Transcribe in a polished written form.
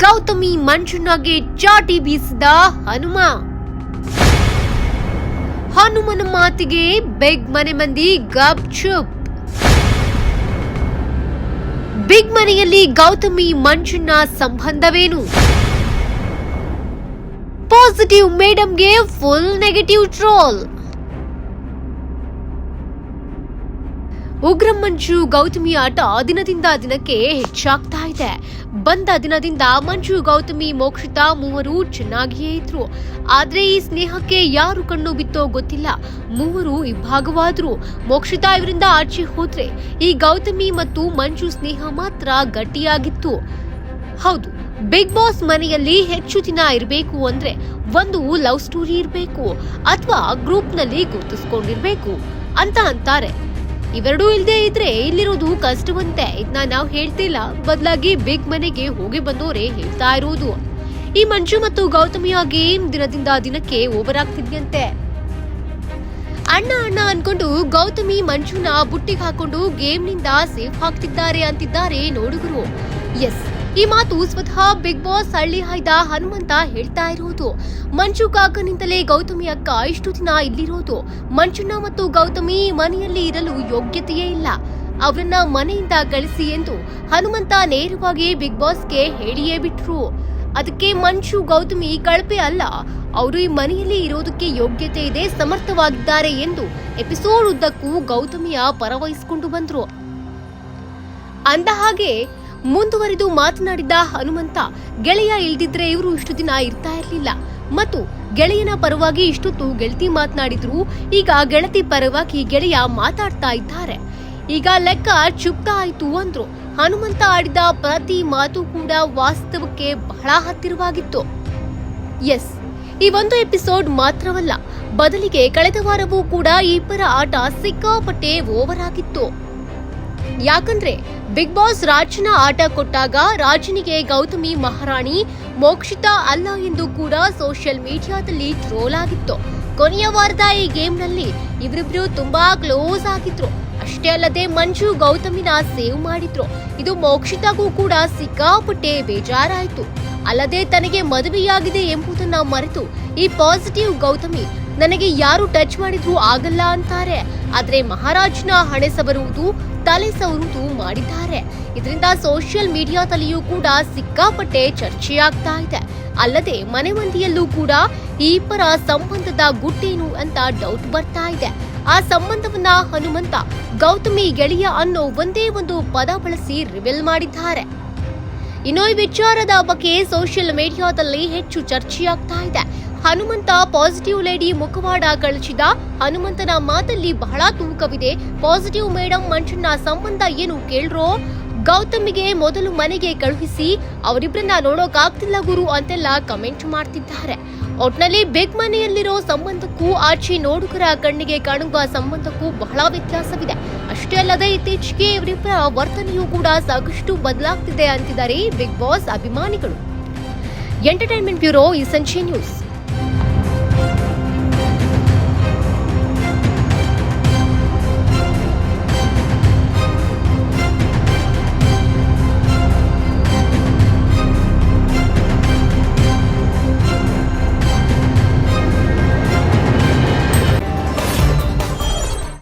ಗೌತಮಿ ಮಂಜುನಾಗೆ ಚಾಟಿ ಬೀಸಿದ ಹನುಮನ ಮಾತಿಗೆ ಬಿಗ್ ಮನೆ ಮಂದಿ ಗಪ್ ಚುಪ್. ಬಿಗ್ ಮನೆಯಲ್ಲಿ ಗೌತಮಿ ಮಂಜುನ ಸಂಬಂಧವೇನು? ಪಾಸಿಟಿವ್ ಮೇಡಮ್ಗೆ ಫುಲ್ ನೆಗೆಟಿವ್ ಟ್ರೋಲ್. ಉಗ್ರ ಮಂಜು ಗೌತಮಿ ಆಟ ದಿನದಿಂದ ದಿನಕ್ಕೆ ಹೆಚ್ಚಾಗ್ತಾ ಇದೆ. ಬಂದ ದಿನದಿಂದ ಮಂಜು ಗೌತಮಿ ಮೋಕ್ಷಿತಾ ಮೂವರು ಚೆನ್ನಾಗಿಯೇ ಇದ್ರು. ಆದ್ರೆ ಈ ಸ್ನೇಹಕ್ಕೆ ಯಾರು ಕಣ್ಣು ಬಿತ್ತೋ ಗೊತ್ತಿಲ್ಲ. ಮೂವರು ಇಬ್ಬಾಗವಾದ್ರು. ಮೋಕ್ಷಿತಾ ಇವರಿಂದ ಆಚೆ ಹೋದ್ರೆ ಈ ಗೌತಮಿ ಮತ್ತು ಮಂಜು ಸ್ನೇಹ ಮಾತ್ರ ಗಟ್ಟಿಯಾಗಿತ್ತು. ಹೌದು, ಬಿಗ್ ಬಾಸ್ ಮನೆಯಲ್ಲಿ ಹೆಚ್ಚು ದಿನ ಇರಬೇಕು ಅಂದ್ರೆ ಒಂದು ಲವ್ ಸ್ಟೋರಿ ಇರಬೇಕು ಅಥವಾ ಗ್ರೂಪ್ ನಲ್ಲಿ ಗುರುತಿಸ್ಕೊಂಡಿರ್ಬೇಕು ಅಂತ ಅಂತಾರೆ. ಇವೆರಡೂ ಇಲ್ಲದೆ ಇದ್ರೆ ಇಲ್ಲಿರೋದು ಕಷ್ಟವಂತೆ. ಇದನ್ನ ನಾವು ಹೇಳ್ತಿಲ್ಲ, ಬದಲಾಗಿ ಬಿಗ್ ಮನೆಗೆ ಹೋಗಿ ಬಂದೋರೆ ಹೇಳ್ತಾ ಇರೋದು. ಈ ಮಂಜು ಮತ್ತು ಗೌತಮಿಯ ಗೇಮ್ ದಿನದಿಂದ ದಿನಕ್ಕೆ ಓವರ್ ಆಗ್ತಿದ್ಯಂತೆ. ಅಣ್ಣ ಅಣ್ಣ ಅನ್ಕೊಂಡು ಗೌತಮಿ ಮಂಜುನ ಬುಟ್ಟಿಗೆ ಹಾಕೊಂಡು ಗೇಮ್ ನಿಂದ ಸೇಫ್ ಹಾಕ್ತಿದ್ದಾರೆ ಅಂತಿದ್ದಾರೆ ನೋಡುಗರು. ಎಸ್, ಈ ಮಾತು ಸ್ವತಃ ಬಿಗ್ ಬಾಸ್ ಹಳ್ಳಿ ಹಾಯ್ದ ಹನುಮಂತ ಹೇಳ್ತಾ ಇರೋದು. ಮಂಜು ಕಾಕನಿಂದಲೇ ಗೌತಮಿ ಅಕ್ಕ ಇಷ್ಟು ದಿನ ಇಲ್ಲಿರೋದು. ಮಂಜುನ ಮತ್ತು ಗೌತಮಿ ಮನೆಯಲ್ಲಿ ಇರಲು ಯೋಗ್ಯತೆಯೇ ಇಲ್ಲ, ಅವರನ್ನ ಮನೆಯಿಂದ ಕಳಿಸಿ ಎಂದು ಹನುಮಂತ ನೇರವಾಗಿ ಬಿಗ್ ಬಾಸ್ಗೆ ಹೇಳಿಯೇ ಬಿಟ್ರು. ಅದಕ್ಕೆ ಮಂಜು ಗೌತಮಿ ಕಳಪೆ ಅಲ್ಲ, ಅವರು ಈ ಮನೆಯಲ್ಲಿ ಇರೋದಕ್ಕೆ ಯೋಗ್ಯತೆ ಇದೆ, ಸಮರ್ಥವಾಗಿದ್ದಾರೆ ಎಂದು ಎಪಿಸೋಡ್ ಉದ್ದಕ್ಕೂ ಗೌತಮಿಯ ಪರವಹಿಸಿಕೊಂಡು ಬಂದ್ರು. ಅಂದ ಹಾಗೆ ಮುಂದುವರಿದು ಮಾತನಾಡಿದ ಹನುಮಂತ, ಗೆಳೆಯ ಇಲ್ದಿದ್ರೆ ಇವರು ಇಷ್ಟು ದಿನ ಇರ್ತಾ ಇರ್ಲಿಲ್ಲ ಮತ್ತು ಗೆಳೆಯನ ಪರವಾಗಿ ಇಷ್ಟೊತ್ತು ಗೆಳತಿ ಮಾತನಾಡಿದ್ರು. ಈಗ ಗೆಳತಿ ಪರವಾಗಿ ಗೆಳೆಯ ಮಾತಾಡ್ತಾ ಇದ್ದಾರೆ. ಈಗ ಲೆಕ್ಕ ಚುಪ್ತಾ ಆಯ್ತು ಅಂದ್ರು. ಹನುಮಂತ ಆಡಿದ ಪ್ರತಿ ಮಾತು ಕೂಡ ವಾಸ್ತವಕ್ಕೆ ಬಹಳ ಹತ್ತಿರವಾಗಿತ್ತು. ಎಸ್, ಈ ಒಂದು ಎಪಿಸೋಡ್ ಮಾತ್ರವಲ್ಲ, ಬದಲಿಗೆ ಕಳೆದ ವಾರವೂ ಕೂಡ ಇಬ್ಬರ ಆಟ ಸಿಕ್ಕಾಪಟ್ಟೆ ಓವರ್ ಆಗಿತ್ತು. ಯಾಕಂದ್ರೆ ಬಿಗ್ ಬಾಸ್ ರಾಜನ ಆಟ ಕೊಟ್ಟಾಗ ರಾಜನಿಗೆ ಗೌತಮಿ ಮಹಾರಾಣಿ, ಮೋಕ್ಷಿತಾ ಅಲ್ಲ ಎಂದು ಕೂಡ ಸೋಷಿಯಲ್ ಮೀಡಿಯಾದಲ್ಲಿ ಟ್ರೋಲ್ ಆಗಿತ್ತು. ಕೊನೆಯ ವಾರದ ಈ ಗೇಮ್ ನಲ್ಲಿ ಇವರಿಬ್ರು ತುಂಬಾ ಕ್ಲೋಸ್ ಆಗಿದ್ರು. ಅಷ್ಟೇ ಅಲ್ಲದೆ ಮಂಜು ಗೌತಮಿನ ಸೇವ್ ಮಾಡಿದ್ರು. ಇದು ಮೋಕ್ಷಿತಾಗೂ ಕೂಡ ಸಿಕ್ಕಾಪಟ್ಟೆ ಬೇಜಾರಾಯಿತು. ಅಲ್ಲದೆ ತನಗೆ ಮದುವೆಯಾಗಿದೆ ಎಂಬುದನ್ನ ಮರೆತು ಈ ಪಾಸಿಟಿವ್ ಗೌತಮಿ ನನಗೆ ಯಾರು ಟಚ್ ಮಾಡಿದ್ರು ಆಗಲ್ಲ ಅಂತಾರೆ. ಆದ್ರೆ ಮಹಾರಾಜನ ಹಣೆ ಸವರುವುದು, ತಲೆ ಸವರುವುದು ಮಾಡಿದ್ದಾರೆ. ಇದರಿಂದ ಸೋಷಿಯಲ್ ಮೀಡಿಯಾದಲ್ಲಿಯೂ ಕೂಡ ಸಿಕ್ಕಾಪಟ್ಟೆ ಚರ್ಚೆಯಾಗ್ತಾ ಇದೆ. ಅಲ್ಲದೆ ಮನೆ ಮಂದಿಯಲ್ಲೂ ಕೂಡ ಈ ಇಬ್ಬರ ಸಂಬಂಧದ ಗುಟ್ಟೇನು ಅಂತ ಡೌಟ್ ಬರ್ತಾ ಇದೆ. ಆ ಸಂಬಂಧವನ್ನ ಹನುಮಂತ ಗೌತಮಿ ಗೆಳೆಯ ಅನ್ನೋ ಒಂದೇ ಒಂದು ಪದ ಬಳಸಿ ರಿವೀಲ್ ಮಾಡಿದ್ದಾರೆ. ಇನ್ನು ಈ ವಿಚಾರದ ಬಗ್ಗೆ ಸೋಷಿಯಲ್ ಮೀಡಿಯಾದಲ್ಲಿ ಹೆಚ್ಚು ಚರ್ಚೆಯಾಗ್ತಾ ಇದೆ. ಹನುಮಂತ ಪಾಸಿಟಿವ್ ಲೇಡಿ ಮುಖವಾಡ ಕಳಚಿದ. ಹನುಮಂತನ ಮಾತಲ್ಲಿ ಬಹಳ ತೂಕವಿದೆ. ಪಾಸಿಟಿವ್ ಮೇಡಮ್ ಮಂಜುನ ಸಂಬಂಧ ಏನು ಕೇಳ್ರೋ? ಗೌತಮಿಗೆ ಮೊದಲು ಮನೆಗೆ ಕಳುಹಿಸಿ, ಅವರಿಬ್ಬರನ್ನ ನೋಡೋಕಾಗ್ತಿಲ್ಲ ಗುರು ಅಂತೆಲ್ಲ ಕಮೆಂಟ್ ಮಾಡ್ತಿದ್ದಾರೆ. ಒಟ್ನಲ್ಲಿ ಬಿಗ್ ಮನೆಯಲ್ಲಿರೋ ಸಂಬಂಧಕ್ಕೂ ಆಚೆ ನೋಡುಗರ ಕಣ್ಣಿಗೆ ಕಾಣುವ ಸಂಬಂಧಕ್ಕೂ ಬಹಳ ವ್ಯತ್ಯಾಸವಿದೆ. ಅಷ್ಟೇ ಅಲ್ಲದೆ ಇತ್ತೀಚೆಗೆ ಇವರಿಬ್ಬರ ವರ್ತನೆಯೂ ಕೂಡ ಸಾಕಷ್ಟು ಬದಲಾಗ್ತಿದೆ ಅಂತಿದ್ದಾರೆ ಬಿಗ್ ಬಾಸ್ ಅಭಿಮಾನಿಗಳು. ಎಂಟರ್ಟೈನ್ಮೆಂಟ್ ಬ್ಯೂರೋ, ಈ ಸಂಚೆ ನ್ಯೂಸ್.